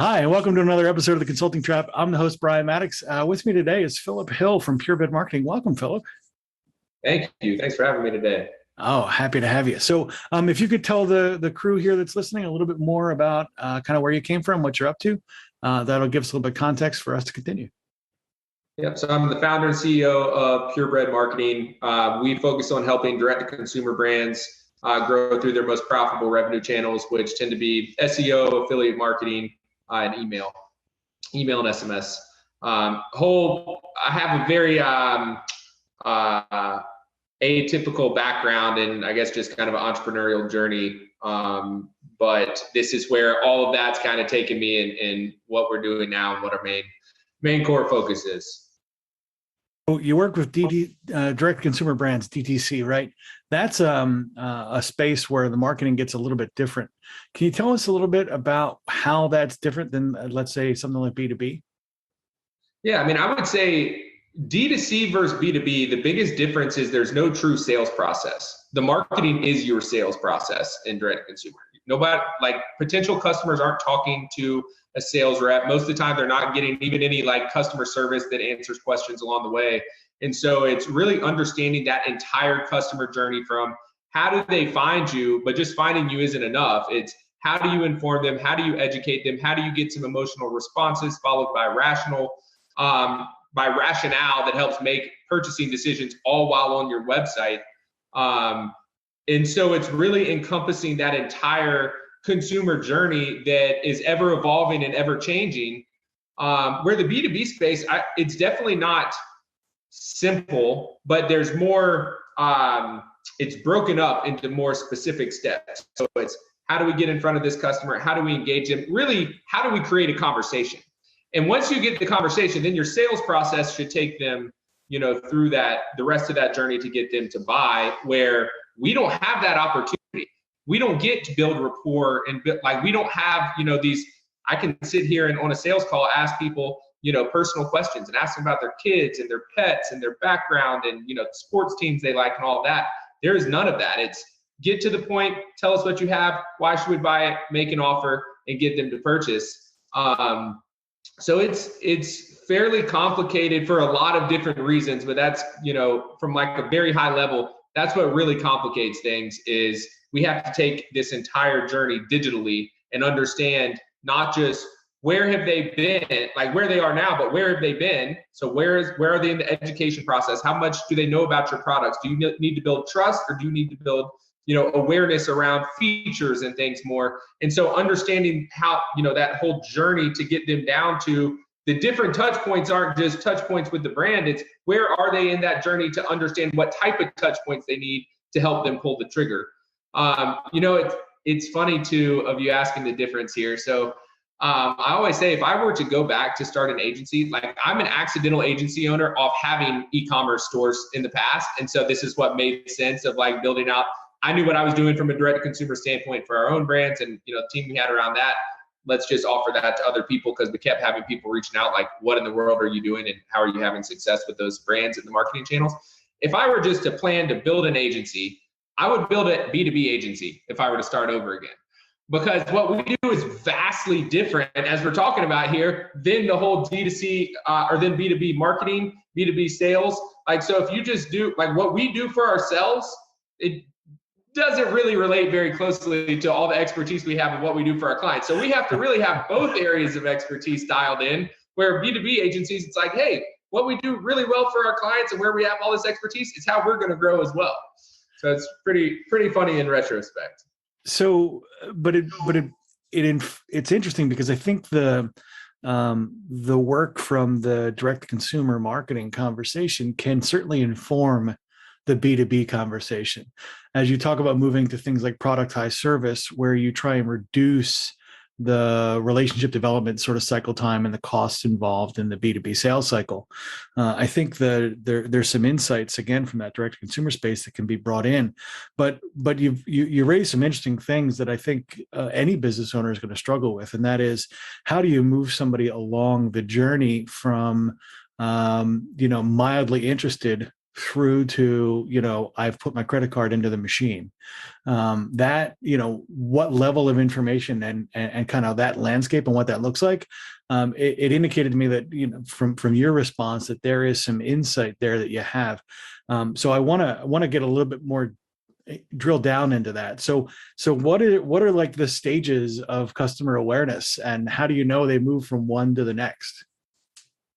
Hi, and welcome to another episode of the Consulting Trap. I'm the host, Brian Maddox. With me today is Philip Hill from Purebred Marketing. Welcome, Philip. Thank you. Thanks for having me today. Oh, happy to have you. So if you could tell the crew here that's listening a little bit more about kind of where you came from, what you're up to, that'll give us a little bit of context for us to continue. Yep. So I'm the founder and CEO of Purebred Marketing. We focus on helping direct-to-consumer brands grow through their most profitable revenue channels, which tend to be SEO, affiliate marketing, and email and SMS. I have a very atypical background and I guess just kind of an entrepreneurial journey. But this is where all of that's kind of taken me in what we're doing now and what our main core focus is. You work with direct consumer brands, DTC, right? That's a space where the marketing gets a little bit different. Can you tell us a little bit about how that's different than, let's say, something like B2B? Yeah, I mean, I would say D2C versus B2B, the biggest difference is there's no true sales process. The marketing is your sales process in direct consumer. Nobody, like potential customers aren't talking to a sales rep. Most of the time they're not getting even any like customer service that answers questions along the way. And so it's really understanding that entire customer journey from how do they find you, but just finding you isn't enough. It's how do you inform them? How do you educate them? How do you get some emotional responses followed by rationale that helps make purchasing decisions all while on your website. And so it's really encompassing that entire consumer journey that is ever evolving and ever changing. Where the B2B space, it's definitely not simple, but there's more, it's broken up into more specific steps. So it's how do we get in front of this customer? How do we engage them? Really, how do we create a conversation? And once you get the conversation, then your sales process should take them, through the rest of that journey to get them to buy, where we don't have that opportunity. We don't get to build rapport and we don't have, I can sit here and on a sales call, ask people, personal questions and ask them about their kids and their pets and their background and, sports teams they like and all that. There is none of that. It's get to the point, tell us what you have, why should we buy it, make an offer and get them to purchase. So it's fairly complicated for a lot of different reasons, but that's, from like a very high level, that's what really complicates things is we have to take this entire journey digitally and understand not just where have they been, like where they are now, but where have they been? So where are they in the education process? How much do they know about your products? Do you need to build trust or do you need to build awareness around features and things more? And so understanding how, that whole journey to get them down to the different touch points aren't just touch points with the brand. It's where are they in that journey to understand what type of touch points they need to help them pull the trigger. It's funny too of you asking the difference here. So I always say if I were to go back to start an agency, like I'm an accidental agency owner off having e-commerce stores in the past. And so this is what made sense of like building out. I knew what I was doing from a direct consumer standpoint for our own brands and, the team we had around that. Let's just offer that to other people because we kept having people reaching out like, what in the world are you doing and how are you having success with those brands and the marketing channels? If I were just to plan to build an agency, I would build a B2B agency if I were to start over again. Because what we do is vastly different, as we're talking about here, than the whole D2C or then B2B marketing, B2B sales. Like, so if you just do like what we do for ourselves, it doesn't really relate very closely to all the expertise we have of what we do for our clients. So we have to really have both areas of expertise dialed in, where B2B agencies, it's like, hey, what we do really well for our clients and where we have all this expertise is how we're going to grow as well. So it's pretty funny in retrospect. So, but it's interesting because I think the work from the direct consumer marketing conversation can certainly inform the B2B conversation. As you talk about moving to things like productized service, where you try and reduce the relationship development sort of cycle time and the costs involved in the B2B sales cycle. I think there's some insights again from that direct consumer space that can be brought in, but you raised some interesting things that I think any business owner is going to struggle with, and that is how do you move somebody along the journey from mildly interested through to, I've put my credit card into the machine. That, what level of information and kind of that landscape and what that looks like, it indicated to me that, from your response, that there is some insight there that you have. So I want to get a little bit more drill down into that. So what are like the stages of customer awareness, and how do you know they move from one to the next?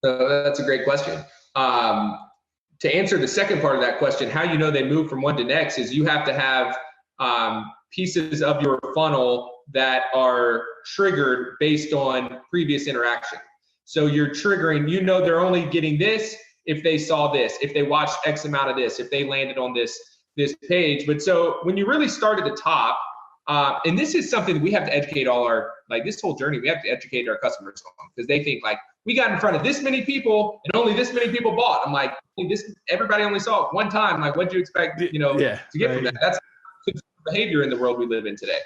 So that's a great question. To answer the second part of that question, how you know they move from one to next is you have to have pieces of your funnel that are triggered based on previous interaction. So you're triggering, they're only getting this if they saw this, if they watched X amount of this, if they landed on this page. But so when you really start at the top, and this is something we have to educate this whole journey, we have to educate our customers on, because they think like, we got in front of this many people and only this many people bought. I'm like, everybody only saw it one time. Like, what do you expect, to get from that? That's behavior in the world we live in today.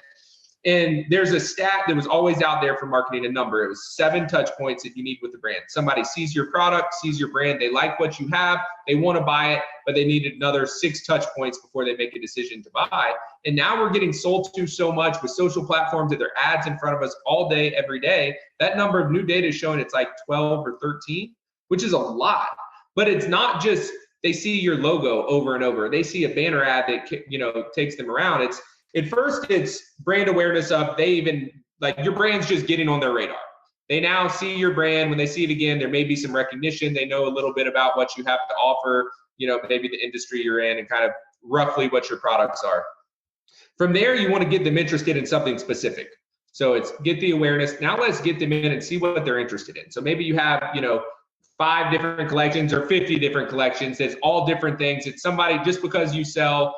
And there's a stat that was always out there for marketing, a number. It was 7 touch points that you need with the brand. Somebody sees your product, sees your brand, they like what you have, they want to buy it, but they need another 6 touch points before they make a decision to buy. And now we're getting sold to so much with social platforms that there are ads in front of us all day, every day. That number of new data is showing it's like 12 or 13, which is a lot. But it's not just they see your logo over and over. They see a banner ad that takes them around. At first, it's brand awareness of your brand's just getting on their radar. They now see your brand. When they see it again, there may be some recognition. They know a little bit about what you have to offer, maybe the industry you're in and kind of roughly what your products are. From there, you want to get them interested in something specific. So it's get the awareness. Now let's get them in and see what they're interested in. So maybe you have, 5 different collections or 50 different collections. It's all different things. It's somebody, just because you sell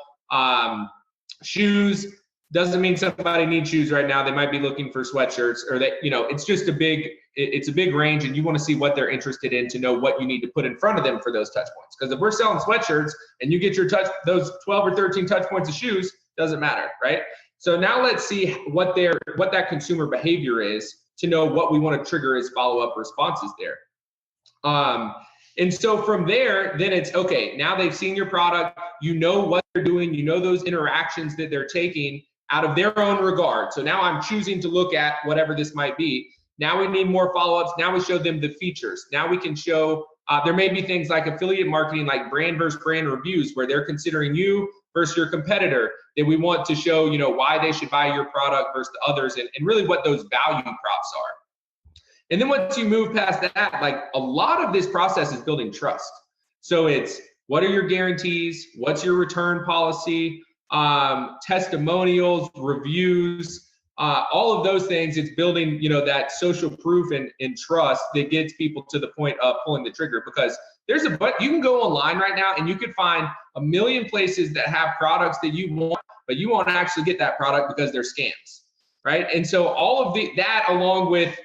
shoes doesn't mean somebody needs shoes right now. They might be looking for sweatshirts, or it's just a big range, and you want to see what they're interested in to know what you need to put in front of them for those touch points. Because if we're selling sweatshirts and you get those 12 or 13 touch points of shoes, doesn't matter, right? So now let's see what that consumer behavior is to know what we want to trigger as follow-up responses there. And so from there, then it's okay. Now they've seen your product, what they're doing, those interactions that they're taking out of their own regard. So now I'm choosing to look at whatever this might be. Now we need more follow-ups. Now we show them the features. Now we can show, there may be things like affiliate marketing, like brand versus brand reviews, where they're considering you versus your competitor, that we want to show, why they should buy your product versus the others, and really what those value props are. And then once you move past that, like a lot of this process is building trust. So it's, what are your guarantees? What's your return policy? Testimonials, reviews, all of those things. It's building, that social proof and trust that gets people to the point of pulling the trigger. Because you can go online right now and you could find a million places that have products that you want, but you won't actually get that product because they're scams, right? And so all of that, along with,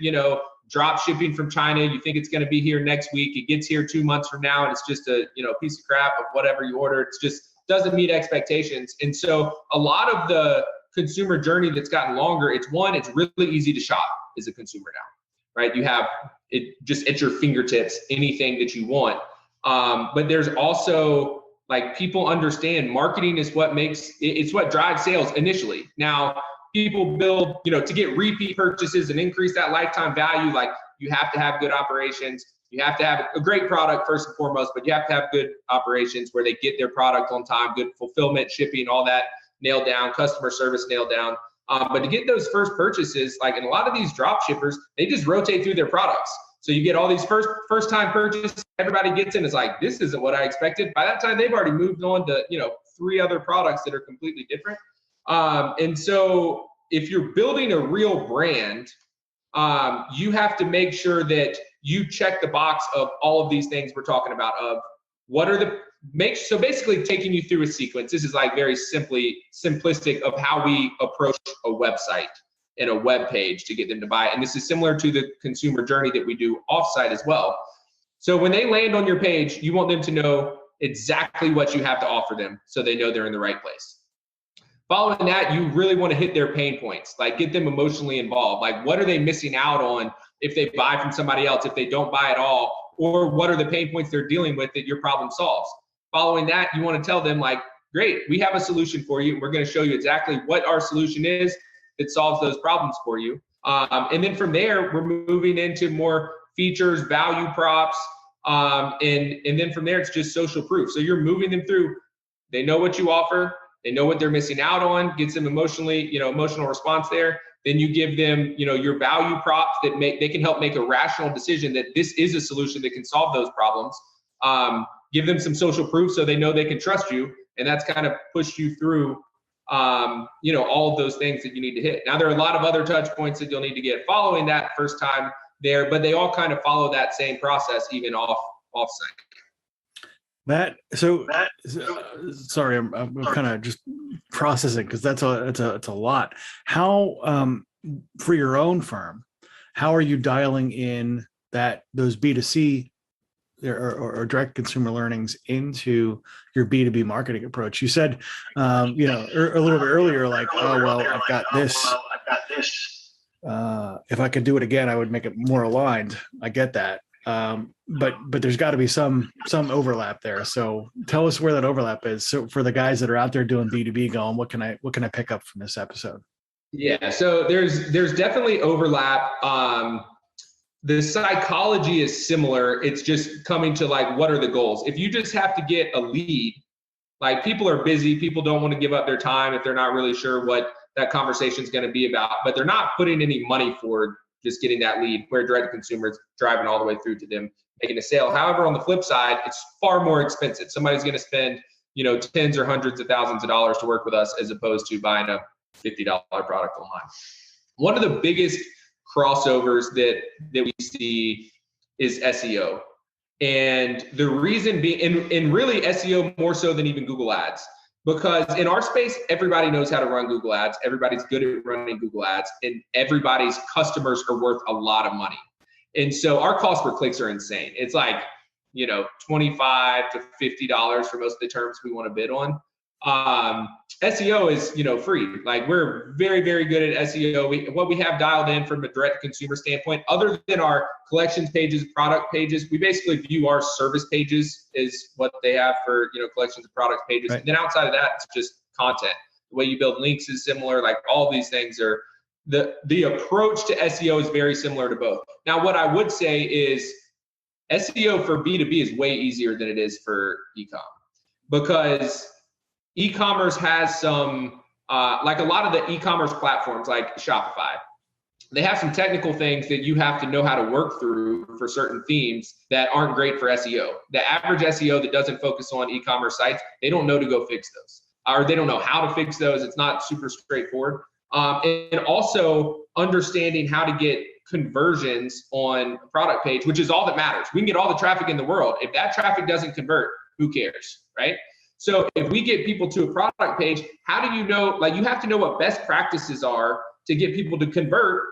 drop shipping from China, you think it's going to be here next week, it gets here 2 months from now, and it's just a piece of crap of whatever you ordered. It's just doesn't meet expectations. And so a lot of the consumer journey that's gotten longer, it's really easy to shop as a consumer now, right? You have it just at your fingertips, anything that you want. But there's also, like, people understand marketing is it's what drives sales initially. Now, people build, to get repeat purchases and increase that lifetime value, like, you have to have good operations. You have to have a great product first and foremost, but you have to have good operations where they get their product on time, good fulfillment, shipping, all that nailed down, customer service nailed down. But to get those first purchases, like in a lot of these drop shippers, they just rotate through their products. So you get all these first time purchases, everybody gets in, it's like, this isn't what I expected. By that time, they've already moved on to, 3 other products that are completely different. And so if you're building a real brand, you have to make sure that you check the box of all of these things we're talking about, of so basically taking you through a sequence. This is like very simplistic of how we approach a website and a web page to get them to buy. And this is similar to the consumer journey that we do offsite as well. So when they land on your page, you want them to know exactly what you have to offer them so they know they're in the right place. Following that, you really want to hit their pain points, like get them emotionally involved. Like, what are they missing out on if they buy from somebody else, if they don't buy at all? Or what are the pain points they're dealing with that your problem solves? Following that, you want to tell them like, great, we have a solution for you. We're going to show you exactly what our solution is that solves those problems for you. And then from there, we're moving into more features, value props. And then from there, it's just social proof. So you're moving them through. They know what you offer. They know what they're missing out on, gets them emotionally, emotional response there. Then you give them, your value props that they can help make a rational decision that this is a solution that can solve those problems. Give them some social proof so they know they can trust you. And that's kind of pushed you through, all of those things that you need to hit. Now, there are a lot of other touch points that you'll need to get following that first time there, but they all kind of follow that same process, even offsite. Sorry, I'm kind of just processing because it's a lot. How, for your own firm, how are you dialing in those B2C or direct consumer learnings into your B2B marketing approach? You said, a little bit earlier, like, I've got this. If I could do it again, I would make it more aligned. I get that. But there's got to be some overlap there. So tell us where that overlap is. So for the guys that are out there doing B2B going, what can I pick up from this episode? Yeah. So there's definitely overlap. The psychology is similar. It's just coming to like, what are the goals? If you just have to get a lead, like people are busy, people don't want to give up their time if they're not really sure what that conversation is going to be about, but they're not putting any money forward just getting that lead, where direct to consumer is driving all the way through to them making a sale. However, on the flip side, it's far more expensive. Somebody's going to spend, tens or hundreds of thousands of dollars to work with us as opposed to buying a $50 product online. One of the biggest crossovers that we see is SEO. And the reason being, and really SEO more so than even Google Ads, because in our space, everybody knows how to run Google Ads. Everybody's good at running Google Ads, and everybody's customers are worth a lot of money. And so our cost per clicks are insane. It's like, $25 to $50 for most of the terms we want to bid on. SEO is, free. Like, we're very, very good at SEO. What we have dialed in from a direct consumer standpoint, other than our collections pages, product pages, we basically view our service pages is what they have for, collections of product pages. Right. And then outside of that, it's just content. The way you build links is similar. Like, all these things are, the approach to SEO is very similar to both. Now, what I would say is SEO for B2B is way easier than it is for e-com, because e-commerce has some, like a lot of the e-commerce platforms like Shopify, they have some technical things that you have to know how to work through for certain themes that aren't great for SEO. The average SEO that doesn't focus on e-commerce sites, they don't know to go fix those, or they don't know how to fix those. It's not super straightforward. And also understanding how to get conversions on a product page, which is all that matters. We can get all the traffic in the world. If that traffic doesn't convert, who cares, right? So if we get people to a product page, how do you know, like, you have to know what best practices are to get people to convert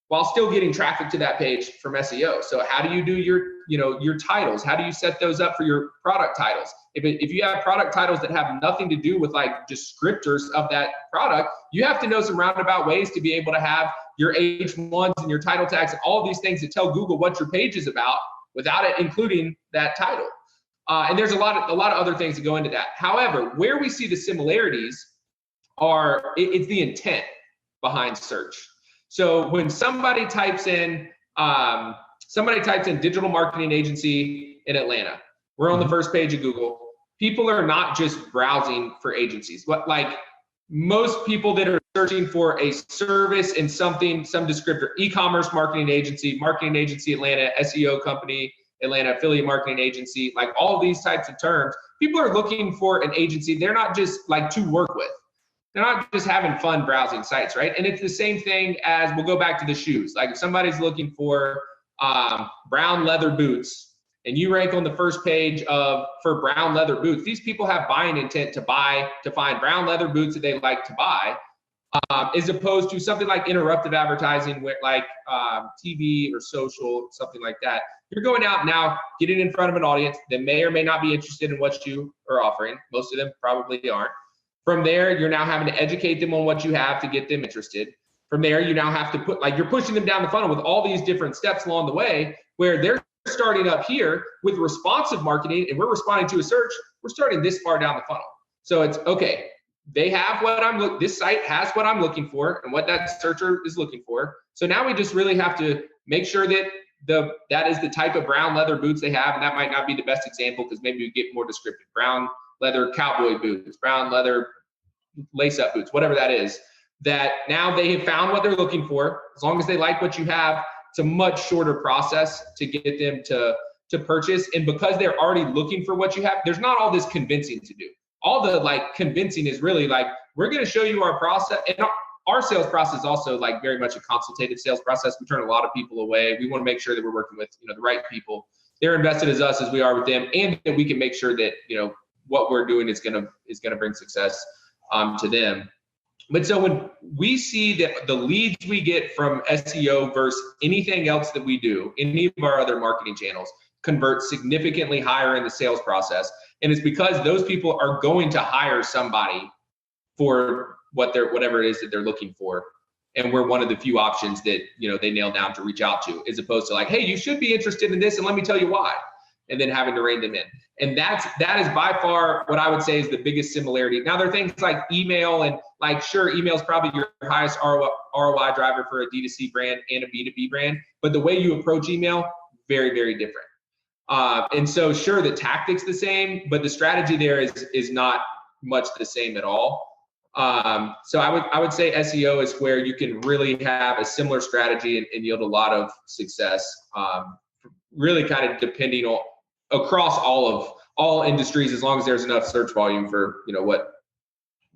while still getting traffic to that page from SEO. So how do you do your titles? How do you set those up for your product titles? If you have product titles that have nothing to do with like descriptors of that product, you have to know some roundabout ways to be able to have your H1s and your title tags and all of these things that tell Google what your page is about without it including that title. And there's a lot of other things that go into that. However, where we see the similarities it's the intent behind search. So when somebody types in digital marketing agency in Atlanta, we're on the first page of Google. People are not just browsing for agencies. But like most people that are searching for a service and some descriptor, e-commerce marketing agency Atlanta, SEO company Atlanta, affiliate marketing agency, like all these types of terms, people are looking for an agency. They're not just like to work with. They're not just having fun browsing sites, right? And it's the same thing as, we'll go back to the shoes. Like if somebody's looking for brown leather boots, and you rank on the first page for brown leather boots, these people have buying intent to find brown leather boots that they like to buy, as opposed to something like interruptive advertising, with like TV or social, something like that. You're going out now, getting in front of an audience that may or may not be interested in what you are offering. Most of them probably aren't. From there, you're now having to educate them on what you have to get them interested. From there, you now have to you're pushing them down the funnel with all these different steps along the way, where they're starting up here with responsive marketing and we're responding to a search, we're starting this far down the funnel. So it's okay. They have what this site has what I'm looking for and what that searcher is looking for. So now we just really have to make sure that that is the type of brown leather boots they have. And that might not be the best example because maybe we get more descriptive. Brown leather cowboy boots, brown leather lace up boots, whatever that is, that now they have found what they're looking for. As long as they like what you have, it's a much shorter process to get them to purchase. And because they're already looking for what you have, there's not all this convincing to do. All the like convincing is really like, we're going to show you our process. And our sales process is also like very much a consultative sales process. We turn a lot of people away. We want to make sure that we're working with, the right people. They're invested as us as we are with them, and that we can make sure that, what we're doing is going to bring success to them. But so when we see that the leads we get from SEO versus anything else that we do, any of our other marketing channels, convert significantly higher in the sales process. And it's because those people are going to hire somebody for whatever it is that they're looking for. And we're one of the few options that, they nail down to reach out to, as opposed to like, hey, you should be interested in this and let me tell you why, and then having to rein them in. And that is by far what I would say is the biggest similarity. Now there are things like email, and like, sure, email is probably your highest ROI driver for a D2C brand and a B2B brand, but the way you approach email, very, very different. And so sure, the tactic's the same, but the strategy there is not much the same at all. So I would say SEO is where you can really have a similar strategy and yield a lot of success, really kind of depending on across all industries, as long as there's enough search volume for,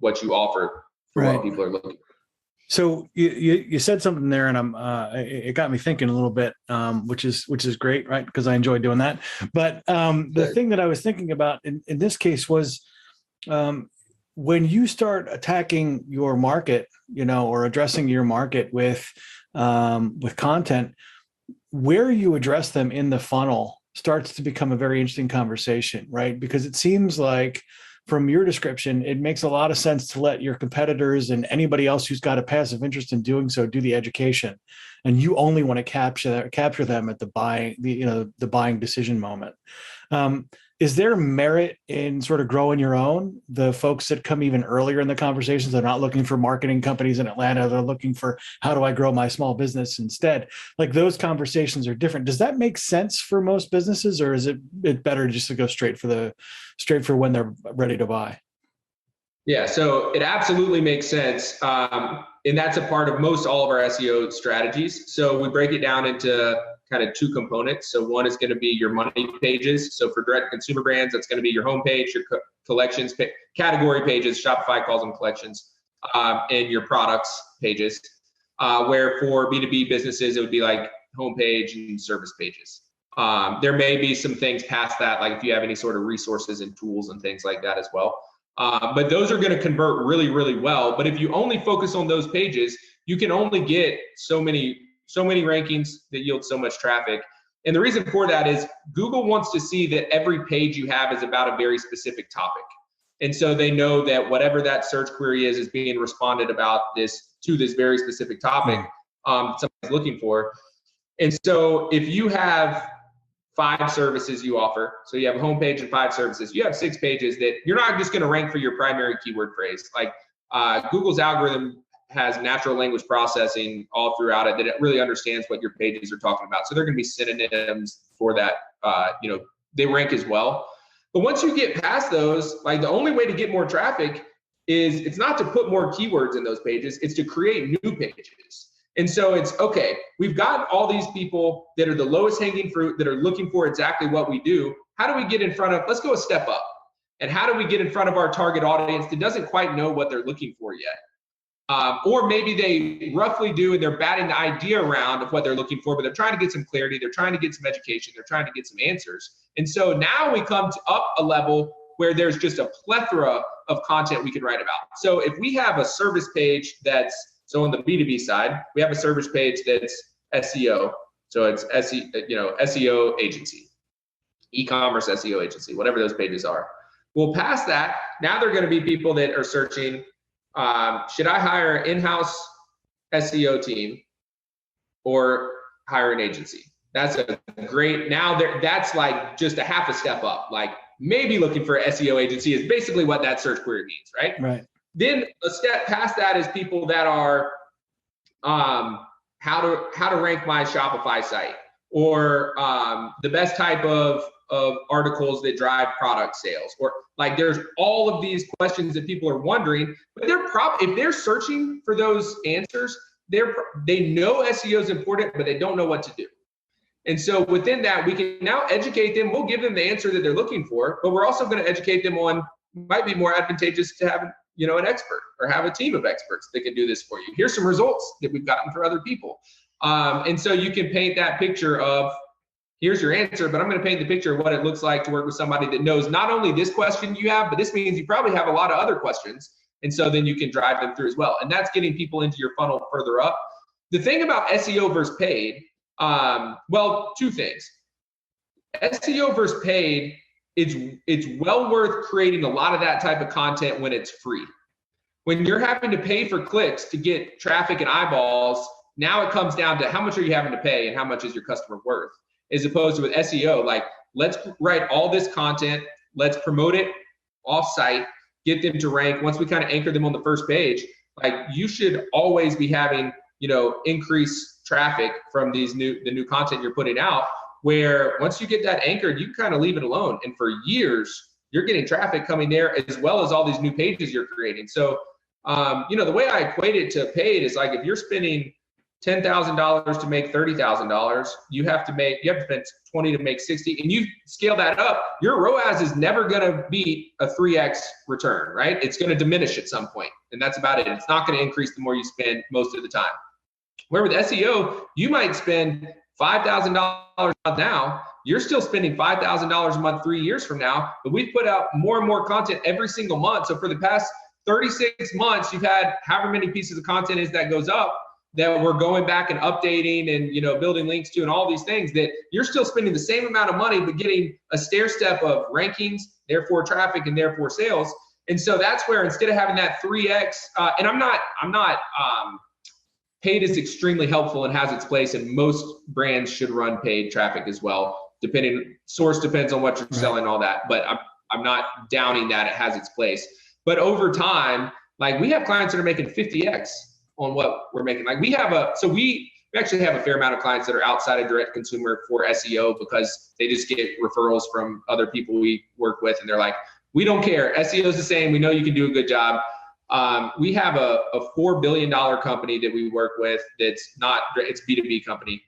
what you offer for Right. what people are looking for. So you said something there, and it got me thinking a little bit, which is great, right? Because I enjoy doing that. But the thing that I was thinking about in this case was, when you start attacking your market, or addressing your market with content, where you address them in the funnel starts to become a very interesting conversation, right? Because it seems like, from your description, it makes a lot of sense to let your competitors and anybody else who's got a passive interest in doing so do the education, and you only want to capture them at the buying decision moment. Is there merit in sort of growing your own? The folks that come even earlier in the conversations, they're not looking for marketing companies in Atlanta. They're looking for, how do I grow my small business instead? Like, those conversations are different. Does that make sense for most businesses, or is it better just to go straight for when they're ready to buy? Yeah, so it absolutely makes sense. And that's a part of all of our SEO strategies. So we break it down into kind of two components. So one is going to be your money pages. So for direct consumer brands, that's going to be your homepage, your collections, category pages, Shopify calls them collections, and your products pages. Where for B2B businesses, it would be like homepage and service pages. There may be some things past that, like if you have any sort of resources and tools and things like that as well. But those are going to convert really, really well. But if you only focus on those pages, you can only get so many rankings that yield so much traffic. And the reason for that is Google wants to see that every page you have is about a very specific topic. And so they know that whatever that search query is being responded about to this very specific topic somebody's looking for. And so if you have 5 services you offer, so you have a homepage and 5 services, you have 6 pages that you're not just going to rank for your primary keyword phrase. Like Google's algorithm has natural language processing all throughout it, that it really understands what your pages are talking about. So they're going to be synonyms for that. They rank as well. But once you get past those, like, the only way to get more traffic is, it's not to put more keywords in those pages, it's to create new pages. And so it's, okay, we've got all these people that are the lowest hanging fruit, that are looking for exactly what we do. How do we get in front of, let's go a step up. And how do we get in front of our target audience that doesn't quite know what they're looking for yet? Or maybe they roughly do, and they're batting the idea around of what they're looking for, but they're trying to get some clarity, they're trying to get some education, they're trying to get some answers. And so now we come up a level where there's just a plethora of content we can write about. So if we have a service page so on the B2B side, we have a service page that's SEO. So it's SEO agency, e-commerce SEO agency, whatever those pages are. Well, past that, now they're going to be people that are searching, should I hire an in-house SEO team or hire an agency? That's a great, now that's like just a half a step up. Like maybe looking for an SEO agency is basically what that search query means, right? Right. Then a step past that is people that are how to rank my Shopify site, or the best type of articles that drive product sales, or like there's all of these questions that people are wondering, but if they're searching for those answers, they know SEO is important, but they don't know what to do. And so within that, we can now educate them. We'll give them the answer that they're looking for, but we're also going to educate them on, might be more advantageous to have, an expert or have a team of experts that can do this for you. Here's some results that we've gotten for other people. And so you can paint that picture of, here's your answer, but I'm going to paint the picture of what it looks like to work with somebody that knows not only this question you have, but this means you probably have a lot of other questions. And so then you can drive them through as well. And that's getting people into your funnel further up. The thing about SEO versus paid, well, two things. SEO versus paid, it's well worth creating a lot of that type of content when it's free. When you're having to pay for clicks to get traffic and eyeballs, now it comes down to how much are you having to pay and how much is your customer worth, as opposed to with SEO, like let's write all this content, let's promote it offsite, get them to rank. Once we kind of anchor them on the first page, like you should always be having, increased traffic from the new content you're putting out, where once you get that anchored, you can kind of leave it alone. And for years, you're getting traffic coming there as well as all these new pages you're creating. So, the way I equate it to paid is like if you're spending $10,000 to make $30,000, you have to spend 20 to make 60, and you scale that up, your ROAS is never going to beat a 3x return, right? It's going to diminish at some point, and that's about it. It's not going to increase the more you spend most of the time. Where with SEO, you might spend $5,000 a month now, you're still spending $5,000 a month 3 years from now, but we've put out more and more content every single month. So for the past 36 months, you've had however many pieces of content is that goes up that we're going back and updating and building links to and all these things, that you're still spending the same amount of money but getting a stair step of rankings, therefore traffic, and therefore sales. And so that's where instead of having that 3x, and I'm not paid is extremely helpful and has its place, and most brands should run paid traffic as well. Source depends on what you're selling, all that, but I'm not downing that. It has its place. But over time, like we have clients that are making 50x on what we're making. Like we actually have a fair amount of clients that are outside of direct consumer for SEO because they just get referrals from other people we work with, and they're like, we don't care. SEO is the same. We know you can do a good job. We have a $4 billion company that we work with it's B2B company.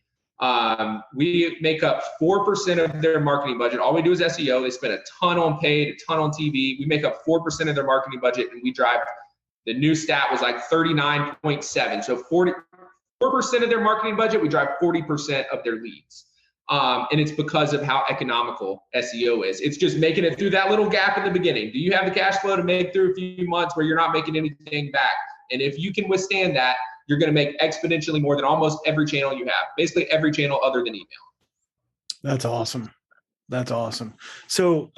We make up 4% of their marketing budget. All we do is SEO. They spend a ton on paid, a ton on TV. We make up 4% of their marketing budget, and we drive, the new stat was like 39.7. So 4% of their marketing budget, we drive 40% of their leads. And it's because of how economical SEO is. It's just making it through that little gap in the beginning. Do you have the cash flow to make through a few months where you're not making anything back? And if you can withstand that, you're going to make exponentially more than almost every channel you have, basically every channel other than email. That's awesome. That's awesome. So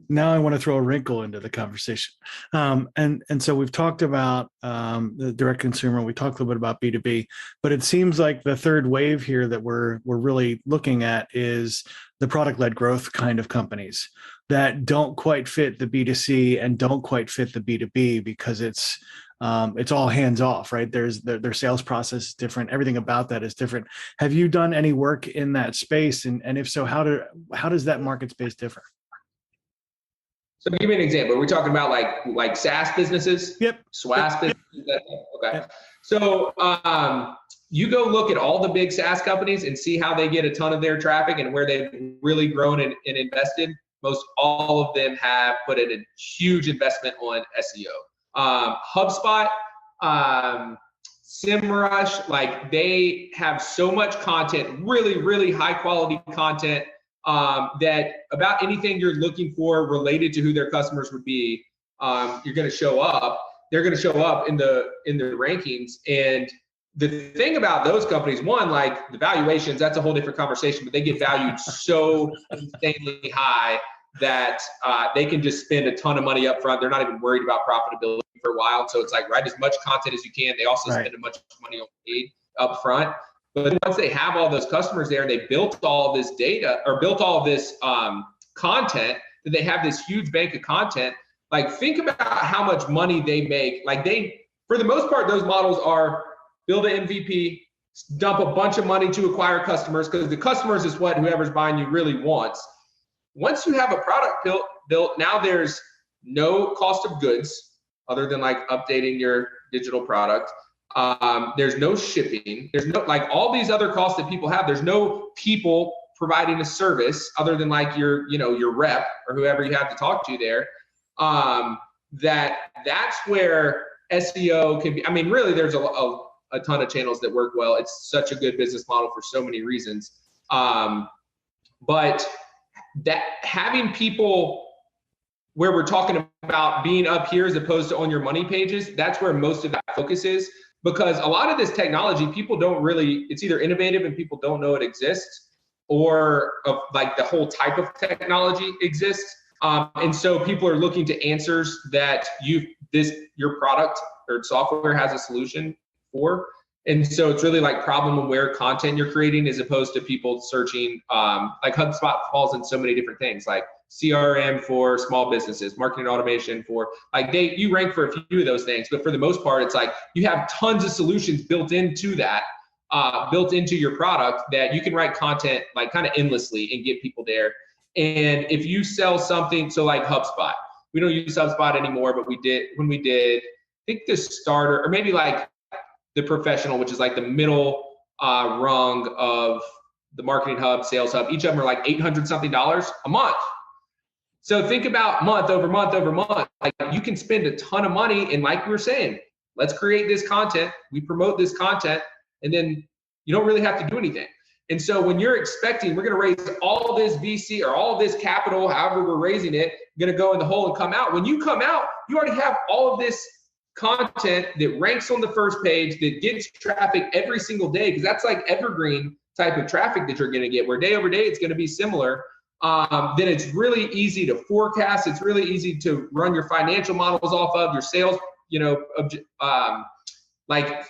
now I want to throw a wrinkle into the conversation. And so we've talked about the direct consumer. We talked a little bit about B2B, but it seems like the third wave here that we're really looking at is the product-led growth kind of companies that don't quite fit the B2C and don't quite fit the B2B because it's all hands off, right? Their sales process is different. Everything about that is different. Have you done any work in that space? And if so, how does that market space differ? So give me an example. Are we talking about like SaaS businesses? Yep. SaaS businesses? Okay. Yep. So you go look at all the big SaaS companies and see how they get a ton of their traffic and where they've really grown and invested. Most all of them have put in a huge investment on SEO. HubSpot, SEMrush, like they have so much content, really, really high quality content that about anything you're looking for related to who their customers would be, you're going to show up. They're going to show up in the rankings. And the thing about those companies, one, like the valuations, that's a whole different conversation, but they get valued so insanely high that they can just spend a ton of money up front. They're not even worried about profitability for a while. So it's like, write as much content as you can. They also spend as much money on paid up front. But once they have all those customers there, they built all this data or built all this content, that they have this huge bank of content. Like, think about how much money they make. Like, for the most part, those models are build an MVP, dump a bunch of money to acquire customers, because the customers is what whoever's buying you really wants. Once you have a product built, now there's no cost of goods other than like updating your digital product. There's no shipping. There's no, like, all these other costs that people have. There's no people providing a service other than like your rep or whoever you have to talk to there. That's where SEO can be. I mean, really, there's a ton of channels that work well. It's such a good business model for so many reasons. But that having people where we're talking about being up here as opposed to on your money pages, that's where most of that focus is, because a lot of this technology, people don't really, it's either innovative and people don't know it exists, or like the whole type of technology exists. And so people are looking to answers that your product or software has a solution for. And so it's really like problem aware content you're creating, as opposed to people searching, like HubSpot falls in so many different things, like CRM for small businesses, marketing automation for, like, you rank for a few of those things, but for the most part, it's like you have tons of solutions built into that, built into your product, that you can write content like kind of endlessly and get people there. And if you sell something, so like HubSpot, we don't use HubSpot anymore, but we did when we did, I think the starter, or maybe like the professional, which is like the middle rung of the Marketing Hub, Sales Hub. Each of them are like $800 something a month. So think about month over month over month. Like, you can spend a ton of money, and like we were saying, let's create this content. We promote this content, and then you don't really have to do anything. And so when you're expecting we're going to raise all this VC or all this capital, however we're raising it, going to go in the hole and come out. When you come out, you already have all of this content that ranks on the first page, that gets traffic every single day, because that's like evergreen type of traffic that you're going to get, where day over day it's going to be similar. Then it's really easy to forecast. It's really easy to run your financial models off of your sales, like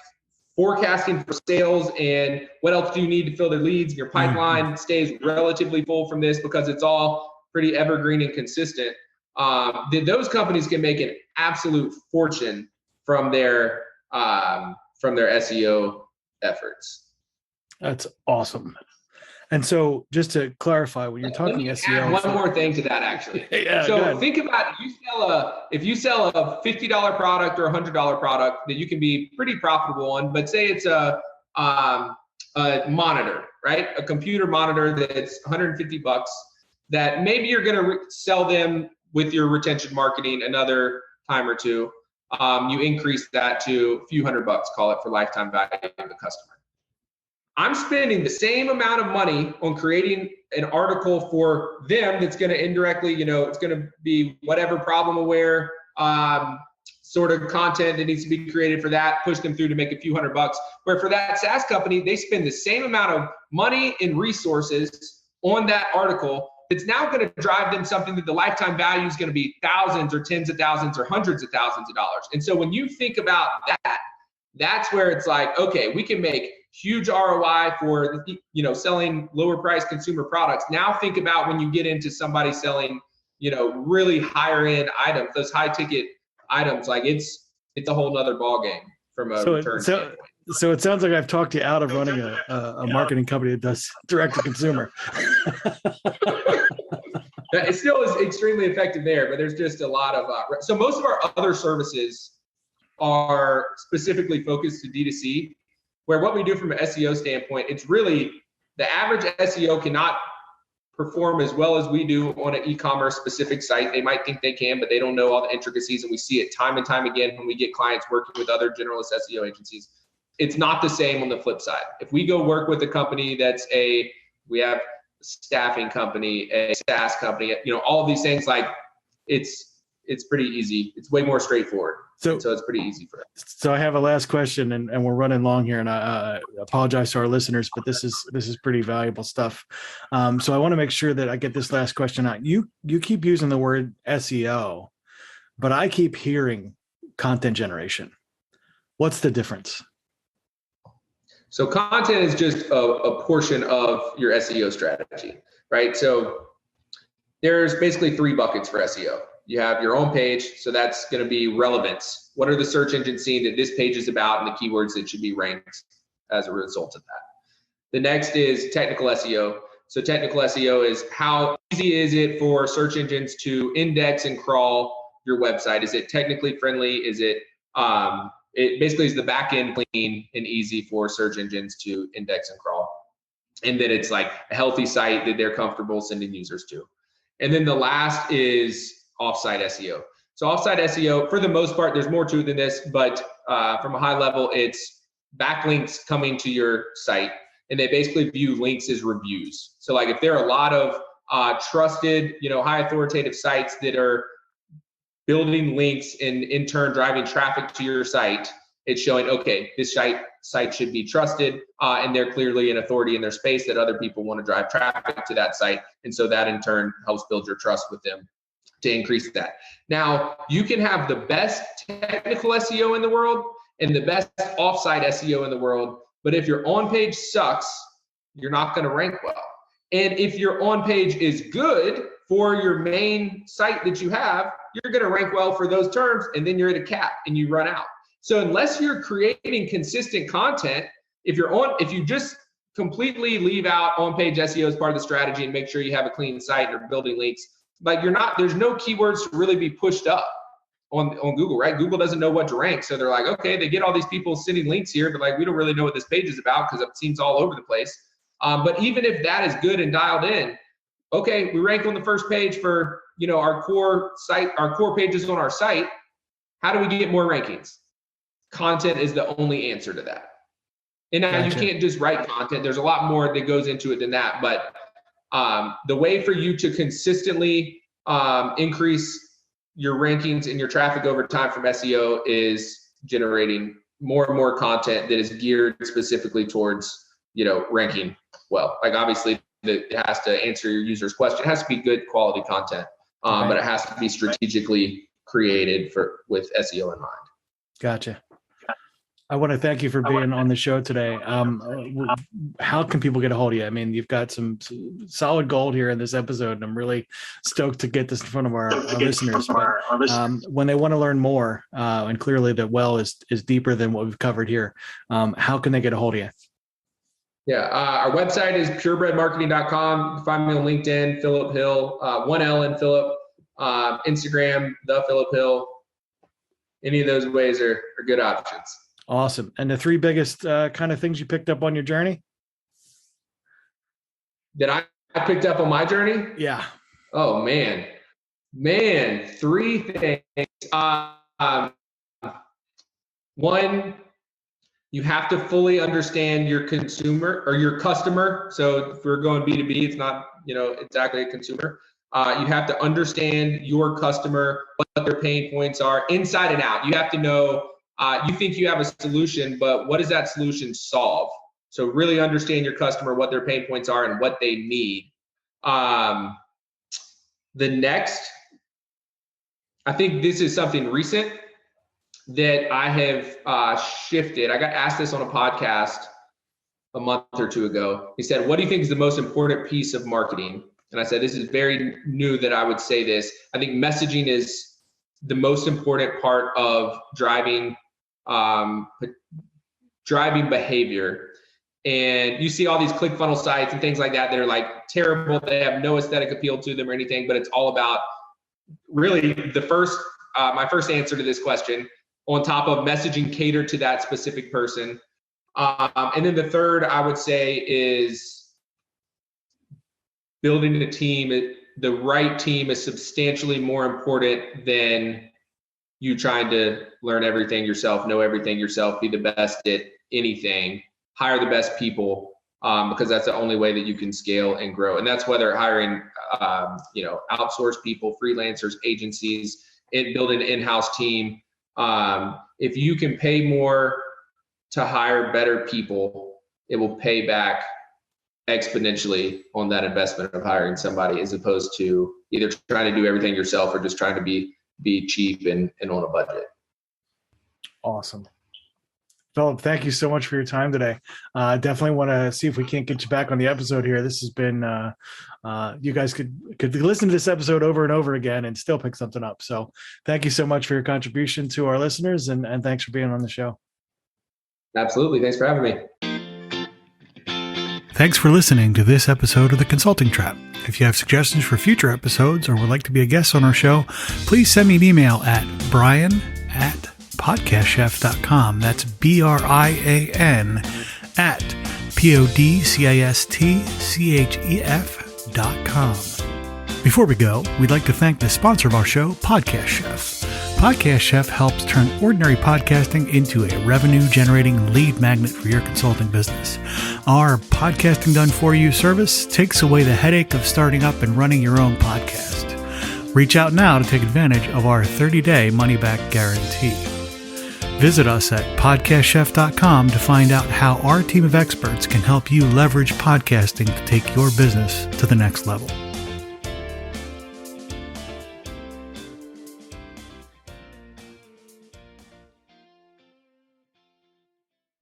forecasting for sales and what else do you need to fill their leads. Your pipeline stays relatively full from this because it's all pretty evergreen and consistent. Then those companies can make an absolute fortune from their SEO efforts. That's awesome. And so, just to clarify, when you're talking SEO, one more thing to that, actually. Yeah, so think about if you sell a $50 product or a $100 product that you can be pretty profitable on, but say it's a monitor, right? A computer monitor that's $150, that maybe you're going to sell them with your retention marketing another time or two. You increase that to a few $100, call it, for lifetime value of the customer. I'm spending the same amount of money on creating an article for them that's going to indirectly, it's going to be whatever problem aware sort of content that needs to be created for that, push them through to make a few $100. Where for that SaaS company, they spend the same amount of money and resources on that article. It's now going to drive them something that the lifetime value is going to be thousands or tens of thousands or hundreds of thousands of dollars. And so when you think about that, that's where it's like, okay, we can make huge ROI for, selling lower priced consumer products. Now think about when you get into somebody selling, really higher end items, those high ticket items, like it's a whole nother ball game from a return standpoint. So it sounds like I've talked you out of running a marketing company that does direct to consumer. It still is extremely effective there, but there's just a lot of, so most of our other services are specifically focused to D2C, where what we do from an SEO standpoint, it's really the average SEO cannot perform as well as we do on an e-commerce specific site. They might think they can, but they don't know all the intricacies. And we see it time and time again when we get clients working with other generalist SEO agencies. It's not the same on the flip side. If we go work with a company we have a staffing company, a SaaS company, all of these things, like it's pretty easy. It's way more straightforward. So it's pretty easy for us. So I have a last question, and we're running long here, and I apologize to our listeners, but this is pretty valuable stuff. So I want to make sure that I get this last question out. You keep using the word SEO, but I keep hearing content generation. What's the difference? So content is just a portion of your SEO strategy, right? So there's basically 3 buckets for SEO. You have your own page, so that's going to be relevance. What are the search engines seeing that this page is about and the keywords that should be ranked as a result of that? The next is technical SEO. So technical SEO is how easy is it for search engines to index and crawl your website? Is it technically friendly? Is it basically is the back end clean and easy for search engines to index and crawl? And that it's like a healthy site that they're comfortable sending users to. And then the last is offsite SEO. So offsite SEO, for the most part, there's more to it than this, but from a high level, it's backlinks coming to your site, and they basically view links as reviews. So like if there are a lot of trusted, high authoritative sites that are building links and in turn driving traffic to your site, it's showing, okay, this site should be trusted, and they're clearly an authority in their space that other people want to drive traffic to that site. And so that in turn helps build your trust with them to increase that. Now, you can have the best technical SEO in the world and the best offsite SEO in the world, but if your on-page sucks, you're not going to rank well. And if your on-page is good for your main site that you have, you're going to rank well for those terms, and then you're at a cap and you run out. So unless you're creating consistent content, if you just completely leave out on-page SEO as part of the strategy and make sure you have a clean site and are building links, like there's no keywords to really be pushed up on Google, right? Google doesn't know what to rank. So they're like, okay, they get all these people sending links here, but like, we don't really know what this page is about because it seems all over the place. But even if that is good and dialed in, okay, we rank on the first page for, our core site, our core pages on our site. How do we get more rankings? Content is the only answer to that. And now you can't just write content. There's a lot more that goes into it than that. But the way for you to consistently increase your rankings and your traffic over time from SEO is generating more and more content that is geared specifically towards, ranking well. Like obviously it has to answer your user's question. It has to be good quality content, but it has to be strategically created with SEO in mind. Gotcha. I want to thank you for being on the show today. How can people get a hold of you? I mean, you've got some solid gold here in this episode, and I'm really stoked to get this in front of our listeners. But when they want to learn more, and clearly the well is deeper than what we've covered here, how can they get a hold of you? Yeah, our website is purebredmarketing.com. You can find me on LinkedIn, Philip Hill, 1 L in Philip, Instagram, the Philip Hill. Any of those ways are good options. Awesome. And the 3 biggest kind of things you picked up on your journey? That I picked up on my journey? Yeah. Oh, man, 3 things. 1, you have to fully understand your consumer or your customer. So if we're going B2B, it's not, exactly a consumer. You have to understand your customer, what their pain points are inside and out. You have to know, you think you have a solution, but what does that solution solve? So really understand your customer, what their pain points are and what they need. The next, I think this is something recent that I have shifted. I got asked this on a podcast a month or 2 ago. He said, what do you think is the most important piece of marketing? And I said, this is very new that I would say this. I think messaging is the most important part of driving behavior. And you see all these ClickFunnels sites and things like that that are like terrible. They have no aesthetic appeal to them or anything, but it's all about really my first answer to this question, on top of messaging catered to that specific person. And then the third I would say is building a team. The right team is substantially more important than you trying to learn everything yourself, know everything yourself, be the best at anything, hire the best people, because that's the only way that you can scale and grow. And that's whether hiring, outsourced people, freelancers, agencies, and building an in-house team. If you can pay more to hire better people, it will pay back exponentially on that investment of hiring somebody, as opposed to either trying to do everything yourself or just trying to be cheap and on a budget. Awesome. Philip, thank you so much for your time today. Definitely want to see if we can't get you back on the episode here. This has been, you guys could listen to this episode over and over again and still pick something up. So thank you so much for your contribution to our listeners, and thanks for being on the show. Absolutely. Thanks for having me. Thanks for listening to this episode of The Consulting Trap. If you have suggestions for future episodes or would like to be a guest on our show, please send me an email at brian@podcastchef.com. That's BRIAN at PODCASTCHEF.com. Before we go, we'd like to thank the sponsor of our show, Podcast Chef. Podcast Chef helps turn ordinary podcasting into a revenue-generating lead magnet for your consulting business. Our Podcasting Done For You service takes away the headache of starting up and running your own podcast. Reach out now to take advantage of our 30-day money-back guarantee. Visit us at podcastchef.com to find out how our team of experts can help you leverage podcasting to take your business to the next level.